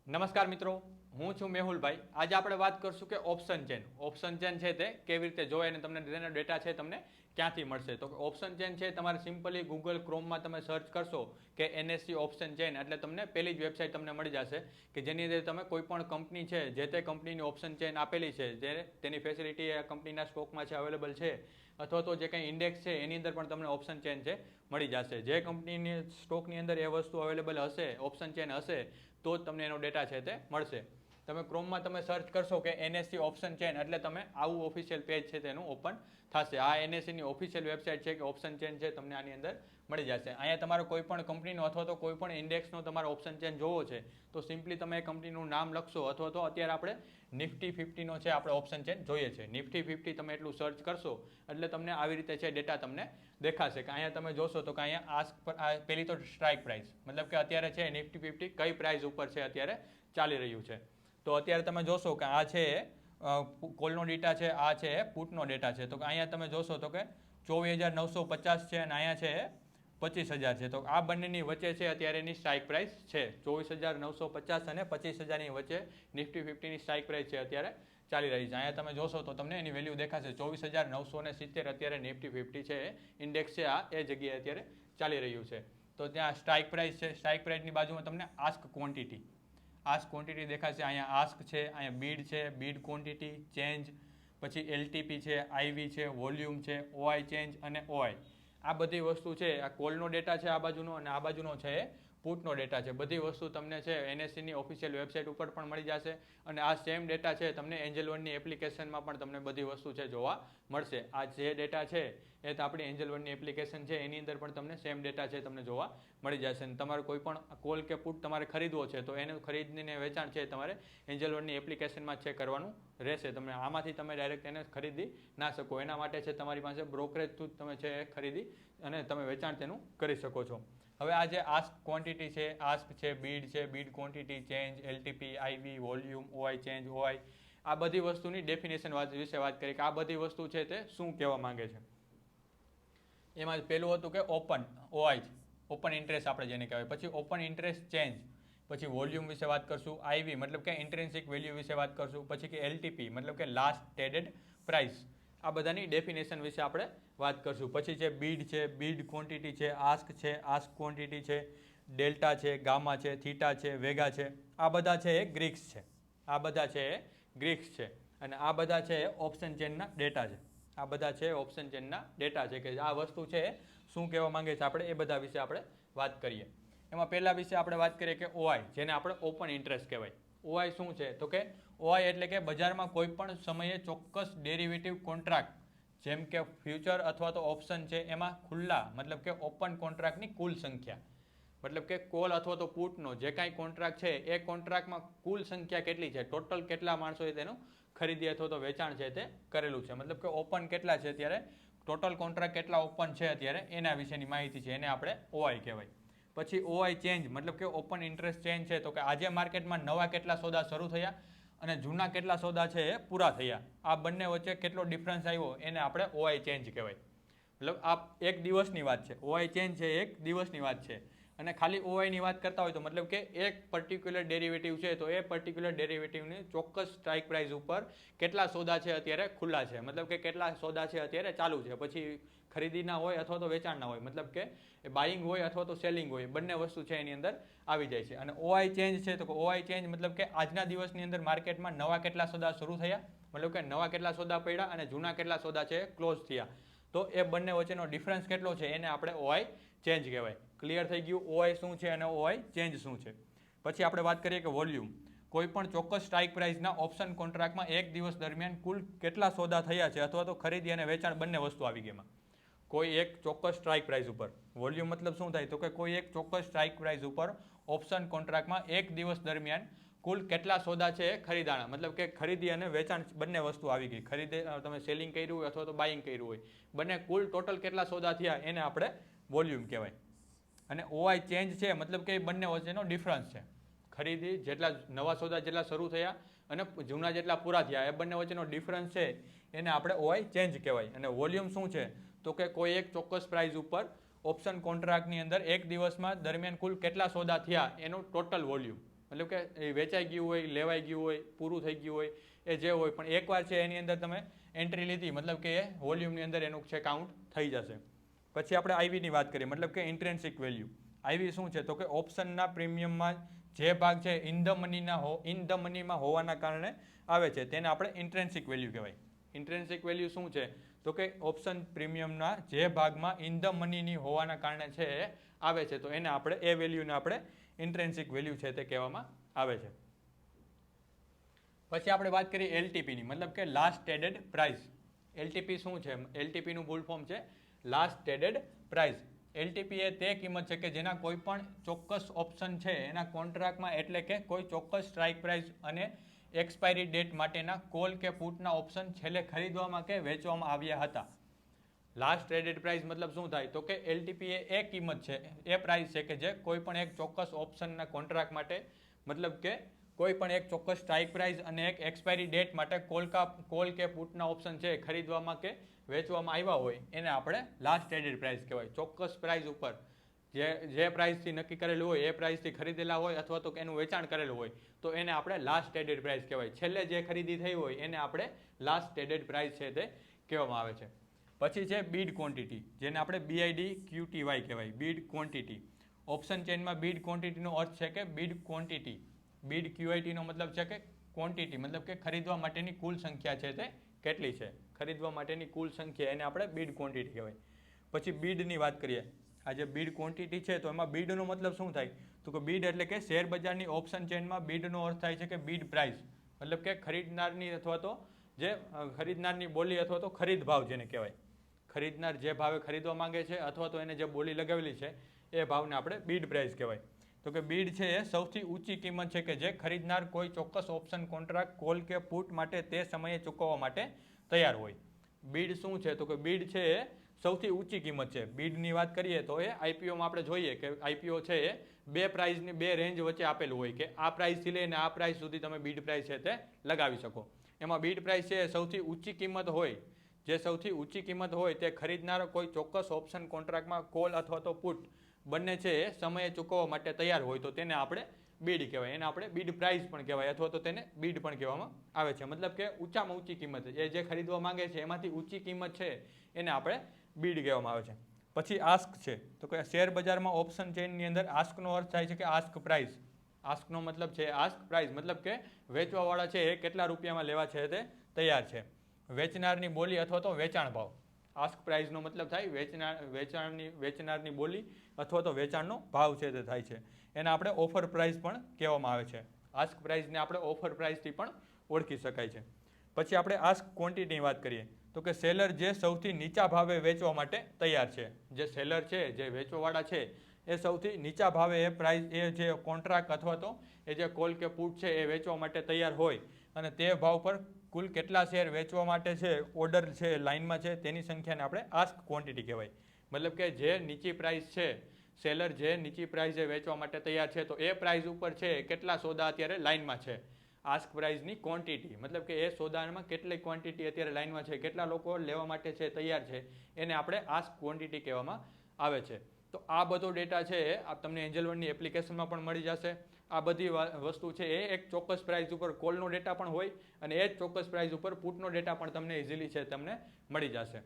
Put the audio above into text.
નમસ્કાર મિત્રો, હું છું મેહુલભાઈ. આજે આપણે વાત કરશું કે ઓપ્શન ચેન. ઓપ્શન ચેન છે તે કેવી રીતે જોવાય અને તમને તેનો ડેટા છે તમને ક્યાંથી મળશે. તો ઓપ્શન ચેન છે તમારે સિમ્પલી ગૂગલ ક્રોમમાં તમે સર્ચ કરશો કે એનએસસી ઓપ્શન ચેન એટલે તમને પહેલી જ વેબસાઇટ તમને મળી જશે કે જેની અંદર તમે કોઈ પણ કંપની છે જે તે કંપનીની ઓપ્શન ચેન આપેલી છે જે તેની ફેસિલિટી આ કંપનીના સ્ટોકમાં છે અવેલેબલ છે અથવા તો જે કંઈ ઇન્ડેક્સ છે એની અંદર પણ તમને ઓપ્શન ચેન છે મળી જશે. જે કંપનીની સ્ટોકની અંદર એ વસ્તુ અવેલેબલ હશે, ઓપ્શન ચેન હશે, તો જ તમને એનો ડેટા છે તે મળશે. તમે ક્રોમમાં તમે સર્ચ કરશો કે એનએસસી ઓપ્શન ચેન એટલે તમે આવું ઓફિશિયલ પેજ છે તેનું ઓપન થશે. આ એનએસસીની ઓફિશિયલ વેબસાઇટ છે કે ઓપ્શન ચેન છે તમને આની અંદર મળી જશે. અહીંયા તમારે કોઈ પણ કંપનીનો અથવા તો કોઈ પણ ઇન્ડેક્સનો તમારે ઓપ્શન ચેન જોવો છે તો સિમ્પલી તમે એ કંપનીનું નામ લખશો અથવા તો અત્યારે આપણે નિફ્ટી 50નો છે આપણે ઓપ્શન ચેન જોઈએ છે. નિફ્ટી 50 તમે એટલું સર્ચ કરશો એટલે તમને આવી રીતે છે ડેટા તમને દેખાશે કે અહીંયા તમે જોશો તો કે અહીંયા આસ્ક પર પહેલી તો સ્ટ્રાઇક પ્રાઇસ મતલબ કે અત્યારે છે નિફ્ટી 50 કઈ પ્રાઇસ ઉપર છે અત્યારે ચાલી રહ્યું છે. તો અત્યારે તમે જોશો કે આ છે કોલનો ડેટા છે, આ છે પુટનો ડેટા છે. તો અહીંયા તમે જોશો તો કે 24,950 છે અને અહીંયા છે 25,000 છે. તો આ બંનેની વચ્ચે છે અત્યારે એની સ્ટ્રાઇક પ્રાઇસ છે 24,950 અને 25,000ની વચ્ચે નિફ્ટી 50ની સ્ટ્રાઇક પ્રાઇસ છે અત્યારે ચાલી રહી છે. અહીંયા તમે જોશો તો તમને એની વેલ્યુ દેખાશે 24,970 અત્યારે નિફ્ટી 50 છે ઇન્ડેક્સ છે આ એ જગ્યાએ અત્યારે ચાલી રહ્યું છે. તો ત્યાં સ્ટ્રાઇક પ્રાઇસ છે, સ્ટ્રાઇક પ્રાઇસની બાજુમાં તમને આસ્ક ક્વોન્ટિટી દેખાશે. અહીંયા આસ્ક છે, અહીંયા બીડ છે, બીડ ક્વોન્ટિટી, ચેન્જ, પછી એલટીપી છે, આઈવી છે, વોલ્યુમ છે, ઓઆઈ ચેન્જ અને ઓઆઈ. આ બધી વસ્તુ છે આ કોલનો ડેટા છે આ બાજુનો અને આ બાજુનો છે પુટનો ડેટા છે. બધી વસ્તુ તમને છે એનએસસીની ઓફિશિયલ વેબસાઇટ ઉપર પણ મળી જશે અને આ સેમ ડેટા છે તમને એન્જલ વનની એપ્લિકેશનમાં પણ તમને બધી વસ્તુ છે જોવા મળશે. આ જે ડેટા છે એ તો આપણી એન્જલ વનની એપ્લિકેશન છે એની અંદર પણ તમને સેમ ડેટા છે તમને જોવા મળી જશે. અને તમારે કોઈ પણ કોલ કે પુટ તમારે ખરીદવો છે તો એનું ખરીદીને વેચાણ છે તમારે એન્જલ વનની એપ્લિકેશનમાં છે કરવાનું રહેશે. તમે આમાંથી તમે ડાયરેક્ટ એને ખરીદી ના શકો. એના માટે છે તમારી પાસે બ્રોકરેજ થ્રુ તમે છે ખરીદી અને તમે વેચાણ તેનું કરી શકો છો. હવે આ જે આસ્ક ક્વોન્ટિટી છે, આસ્ક છે, બીડ ક્વોન્ટિટી, ચેન્જ, એલટીપી, આઈવી, વોલ્યુમ, ઓઆઈ ચેન્જ, ઓઆઈ, આ બધી વસ્તુની ડેફિનેશન વિશે વાત કરી કે આ બધી વસ્તુ છે તે શું કહેવા માંગે છે. એમાં પહેલું હતું કે ઓપન ઓઆઈ, ઓપન ઇન્ટરેસ્ટ આપણે જેને કહેવાય. પછી ઓપન ઇન્ટરેસ્ટ ચેન્જ, પછી વોલ્યુમ વિશે વાત કરશું, આઈવી મતલબ કે ઇન્ટ્રિન્સિક વેલ્યુ વિશે વાત કરશું, પછી કે એલટીપી મતલબ કે લાસ્ટ ટ્રેડેડ પ્રાઇસ. આ બધાની ડેફિનેશન વિશે આપણે વાત કરશું. પછી છે, બીડ ક્વોન્ટિટી છે, આસ્ક છે, આસ્ક ક્વોન્ટિટી છે, ડેલ્ટા છે, ગામા છે, થીટા છે, વેગા છે. આ બધા છે એ ગ્રીક્સ છે. આ બધા છે એ ગ્રીક્સ છે અને આ બધા છે ઓપ્શન ચેનના ડેટા છે. આ બધા છે ઓપ્શન ચેનના ડેટા છે કે આ વસ્તુ છે શું કહેવા માંગે છે આપણે એ બધા વિશે આપણે વાત કરીએ. એમાં પહેલા વિશે આપણે વાત કરીએ કે ઓઆઈ જેને આપણે ઓપન ઇન્ટરેસ્ટ કહેવાય. ઓઆઈ શું છે તો કે ઓઆઈ એટલે કે બજારમાં કોઈ પણ સમયે ચોક્કસ ડેરિવેટિવ કોન્ટ્રાક્ટ જેમ કે ફ્યુચર અથવા તો ઓપ્શન છે એમાં ખુલ્લા મતલબ કે ઓપન કોન્ટ્રાક્ટની કુલ સંખ્યા મતલબ કે કોલ અથવા તો પુટનો જે કાંઈ કોન્ટ્રાક્ટ છે એ કોન્ટ્રાક્ટમાં કુલ સંખ્યા કેટલી છે, ટોટલ કેટલા માણસોએ તેનું ખરીદી અથવા તો વેચાણ છે તે કરેલું છે. મતલબ કે ઓપન કેટલા છે અત્યારે, ટોટલ કોન્ટ્રાક્ટ કેટલા ઓપન છે અત્યારે એના વિશેની માહિતી છે એને આપણે ઓઆઈ કહેવાય. પછી ઓઆઈ ચેન્જ મતલબ કે ઓપન ઇન્ટરેસ્ટ ચેન્જ છે તો કે આજે માર્કેટમાં નવા કેટલા સોદા શરૂ થયા અને જૂના કેટલા સોદા છે એ પૂરા થયા. આ બંને વચ્ચે કેટલો ડિફરન્સ આવ્યો એને આપણે ઓઆઈ ચેન્જ કહેવાય. મતલબ આ એક દિવસની વાત છે. ઓઆઈ ચેન્જ છે એક દિવસની વાત છે અને ખાલી ઓઆઈની વાત કરતા હોય તો મતલબ કે એક પર્ટિક્યુલર ડેરિવેટિવ છે તો એ પર્ટિક્યુલર ડેરિવેટિવની ચોક્કસ સ્ટ્રાઇક પ્રાઇસ ઉપર કેટલા સોદા છે અત્યારે ખુલ્લા છે મતલબ કે કેટલા સોદા છે અત્યારે ચાલુ છે. પછી ખરીદીના હોય અથવા તો વેચાણના હોય મતલબ કે બાઇંગ હોય અથવા તો સેલિંગ હોય બંને વસ્તુ છે એની અંદર આવી જાય છે. અને ઓઆઈ ચેન્જ છે તો ઓઆઈ ચેન્જ મતલબ કે આજના દિવસની અંદર માર્કેટમાં નવા કેટલા સોદા શરૂ થયા મતલબ કે નવા કેટલા સોદા પડ્યા અને જૂના કેટલા સોદા છે ક્લોઝ થયા. તો એ બંને વચ્ચેનો ડિફરન્સ કેટલો છે એને આપણે ઓઆઈ ચેન્જ કહેવાય. ક્લિયર થઈ ગયું ઓઆઈ શું છે અને ઓઆઈ ચેન્જ શું છે. પછી આપણે વાત કરીએ કે વોલ્યુમ. કોઈ પણ ચોક્કસ સ્ટ્રાઇક પ્રાઇસના ઓપ્શન કોન્ટ્રાક્ટમાં એક દિવસ દરમિયાન કુલ કેટલા સોદા થયા છે અથવા તો ખરીદી અને વેચાણ બંને વસ્તુ આવી ગઈ એમાં. કોઈ એક ચોક્કસ સ્ટ્રાઇક પ્રાઇસ ઉપર વોલ્યુમ મતલબ શું થાય તો કે કોઈ એક ચોક્કસ સ્ટ્રાઇક પ્રાઇસ ઉપર ઓપ્શન કોન્ટ્રાક્ટમાં એક દિવસ દરમિયાન કુલ કેટલા સોદા છે એ ખરીદાણા મતલબ કે ખરીદી અને વેચાણ બંને વસ્તુ આવી ગઈ. ખરીદી તમે સેલિંગ કર્યું હોય અથવા તો બાઇંગ કર્યું હોય બંને કુલ ટોટલ કેટલા સોદા થયા એને આપણે વોલ્યુમ કહેવાય. અને ઓઆઈ ચેન્જ છે મતલબ કે બંને વચ્ચેનો ડિફરન્સ છે. ખરીદી જેટલા નવા સોદા જેટલા શરૂ થયા અને જૂના જેટલા પૂરા થયા એ બંને વચ્ચેનો ડિફરન્સ છે એને આપણે ઓઆઈ ચેન્જ કહેવાય. અને વોલ્યુમ શું છે તો કે કોઈ એક ચોક્કસ પ્રાઇસ ઉપર ઓપ્શન કોન્ટ્રાક્ટની અંદર એક દિવસમાં દરમિયાન કુલ કેટલા સોદા થયા એનું ટોટલ વોલ્યુમ મતલબ કે એ વેચાઈ ગયું હોય, લેવાઈ ગયું હોય, પૂરું થઈ ગયું હોય, એ જે હોય, પણ એકવાર છે એની અંદર તમે એન્ટ્રી લીધી મતલબ કે એ વોલ્યુમની અંદર એનું છે કાઉન્ટ થઈ જશે. પછી આપણે આઈવીની વાત કરીએ, મતલબ કે ઇન્ટ્રેન્સિક વેલ્યુ. આઈવી શું છે? તો કે ઓપ્શનના પ્રીમિયમમાં જે ભાગ છે ઇન ધ મનીમાં હોવાના કારણે આવે છે તેને આપણે ઇન્ટ્રેન્સિક વેલ્યુ કહેવાય. ઇન્ટ્રેન્સિક વેલ્યુ શું છે? તો કે ઓપ્શન પ્રીમિયમના જે ભાગમાં ઇન ધ મનીની હોવાના કારણે છે એ આવે છે, તો એને આપણે એ વેલ્યુને આપણે ઇન્ટ્રેન્સિક વેલ્યુ છે તે કહેવામાં આવે છે. પછી આપણે વાત કરીએ એલટીપીની, મતલબ કે લાસ્ટ ટ્રેડેડ પ્રાઇસ. એલટીપી શું છે? એલટીપીનું ફૂલ ફોર્મ છે લાસ્ટ ટ્રેડેડ પ્રાઇસ. એલટીપી એ તે કિંમત છે કે જેના કોઈ પણ ચોક્કસ ઓપ્શન છે એના કોન્ટ્રાક્ટમાં, એટલે કે કોઈ ચોક્કસ સ્ટ્રાઇક પ્રાઇસ અને એક્સપાયરી ડેટ માટેના કોલ કે પુટના ઓપ્શન છેલ્લે ખરીદવામાં કે વેચવામાં આવ્યા હતા. લાસ્ટ ટ્રેડેડ પ્રાઇસ મતલબ શું થાય? તો કે એલટીપી એ કિંમત છે, એ પ્રાઇસ છે કે જે કોઈ પણ એક ચોક્કસ ઓપ્શનના કોન્ટ્રાક્ટ માટે, મતલબ કે કોઈ પણ એક ચોક્કસ સ્ટ્રાઇક પ્રાઇસ અને એક એક્સપાયરી ડેટ માટે કોલ કે પુટના ઓપ્શન છે ખરીદવામાં કે વેચવામાં આવ્યા હોય એને આપણે લાસ્ટ ટ્રેડેડ પ્રાઇસ કહેવાય. ચોક્કસ પ્રાઇસ ઉપર જે પ્રાઇસથી નક્કી કરેલું હોય એ પ્રાઇસથી ખરીદેલા હોય અથવા તો એનું વેચાણ કરેલું હોય તો એને આપણે લાસ્ટ ટ્રેડેડ પ્રાઇસ કહેવાય. છેલ્લે જે ખરીદી થઈ હોય એને આપણે લાસ્ટ ટ્રેડેડ પ્રાઇસ છે તે કહેવામાં આવે છે. પછી છે બીડ ક્વોન્ટિટી, જેને આપણે BIDQTY કહેવાય, બીડ ક્વોન્ટિટી. ઓપ્શન ચેનમાં બીડ ક્વોન્ટિટીનો અર્થ છે કે બીડ ક્વોન્ટિટી. બીડ QITનો મતલબ છે કે ક્વોન્ટિટી, મતલબ કે ખરીદવા માટેની કુલ સંખ્યા છે તે કેટલી છે. ખરીદવા માટેની કુલ સંખ્યા એને આપણે બીડ ક્વોન્ટિટી કહેવાય. પછી બીડની વાત કરીએ. આ જે બીડ ક્વોન્ટિટી છે તો એમાં બીડનો મતલબ શું થાય? તો કે બીડ એટલે કે શેર બજારની ઓપ્શન ચેનમાં બીડનો અર્થ થાય છે કે બીડ પ્રાઇસ, મતલબ કે ખરીદનારની અથવા તો જે ખરીદનારની બોલી અથવા તો ખરીદ ભાવ જેને કહેવાય. ખરીદનાર જે ભાવે ખરીદવા માંગે છે અથવા તો એને જે બોલી લગાવેલી છે એ ભાવને આપણે બીડ પ્રાઇસ કહેવાય. તો કે બીડ છે એ સૌથી ઊંચી કિંમત છે કે જે ખરીદનાર કોઈ ચોક્કસ ઓપ્શન કોન્ટ્રાક્ટ કોલ કે પુટ માટે તે સમયે ચૂકવવા માટે તૈયાર હોય. બીડ શું છે? તો કે બીડ છે એ સૌથી ઊંચી કિંમત છે. બીડની વાત કરીએ તો એ આઈપીઓમાં આપણે જોઈએ કે આઈપીઓ છે એ બે પ્રાઇસની બે રેન્જ વચ્ચે આપેલું હોય કે આ પ્રાઇસથી લઈને આ પ્રાઇસ સુધી તમે બીડ પ્રાઇસ છે તે લગાવી શકો. એમાં બીડ પ્રાઇસ છે એ સૌથી ઊંચી કિંમત હોય, જે સૌથી ઊંચી કિંમત હોય તે ખરીદનાર કોઈ ચોક્કસ ઓપ્શન કોન્ટ્રાક્ટમાં કોલ અથવા તો પુટ બંને છે એ સમયે ચૂકવવા માટે તૈયાર હોય તો તેને આપણે બીડ કહેવાય. એને આપણે બીડ પ્રાઇસ પણ કહેવાય અથવા તો તેને બીડ પણ કહેવામાં આવે છે. મતલબ કે ઊંચામાં ઊંચી કિંમત, એ જે ખરીદવા માંગે છે એમાંથી ઊંચી કિંમત છે એને આપણે બીડ કહેવામાં આવે છે. પછી આસ્ક છે, તો કે શેર બજારમાં ઓપ્શન ચેઇનની અંદર આસ્કનો અર્થ થાય છે કે આસ્ક પ્રાઇસ. આસ્કનો મતલબ છે આસ્ક પ્રાઇસ, મતલબ કે વેચવાવાળા છે એ કેટલા રૂપિયામાં લેવા છે તે તૈયાર છે. વેચનારની બોલી અથવા તો વેચાણ ભાવ. આસ્ક પ્રાઇસનો મતલબ થાય વેચનારની બોલી અથવા તો વેચાણનો ભાવ છે તે થાય છે. એને આપણે ઓફર પ્રાઇસ પણ કહેવામાં આવે છે. આસ્ક પ્રાઇસને આપણે ઓફર પ્રાઇસથી પણ ઓળખી શકાય છે. પછી આપણે આસ્ક ક્વોન્ટિટીની વાત કરીએ તો કે સેલર જે સૌથી નીચા ભાવે વેચવા માટે તૈયાર છે. જે સેલર છે, જે વેચવાવાળા છે એ સૌથી નીચા ભાવે એ પ્રાઇસ, એ જે કોન્ટ્રાક્ટ અથવા તો એ જે કોલ કે પુટ છે એ વેચવા માટે તૈયાર હોય અને તે ભાવ પર કુલ કેટલા શેર વેચવા માટે છે ઓર્ડર છે લાઇનમાં છે તેની સંખ્યાને આપણે આસ્ક ક્વોન્ટિટી કહેવાય. મતલબ કે જે નીચી પ્રાઇસ છે, સેલર જે નીચી પ્રાઇસે વેચવા માટે તૈયાર છે તો એ પ્રાઇસ ઉપર છે કેટલા સોદા અત્યારે લાઇનમાં છે. આસ્ક પ્રાઇસની ક્વોન્ટિટી, મતલબ કે એ સોદામાં કેટલી ક્વોન્ટિટી અત્યારે લાઇનમાં છે, કેટલા લોકો લેવા માટે છે તૈયાર છે, એને આપણે આસ્ક ક્વોન્ટિટી કહેવામાં આવે છે. તો આ બધો ડેટા છે એ તમને એન્જલ વનની એપ્લિકેશનમાં પણ મળી જશે. આ બધી વસ્તુ છે એ એક ચોક્કસ પ્રાઇસ ઉપર કોલનો ડેટા પણ હોય અને એ જ ચોક્કસ પ્રાઇસ ઉપર પુટનો ડેટા પણ તમને ઇઝીલી છે તમને મળી જશે.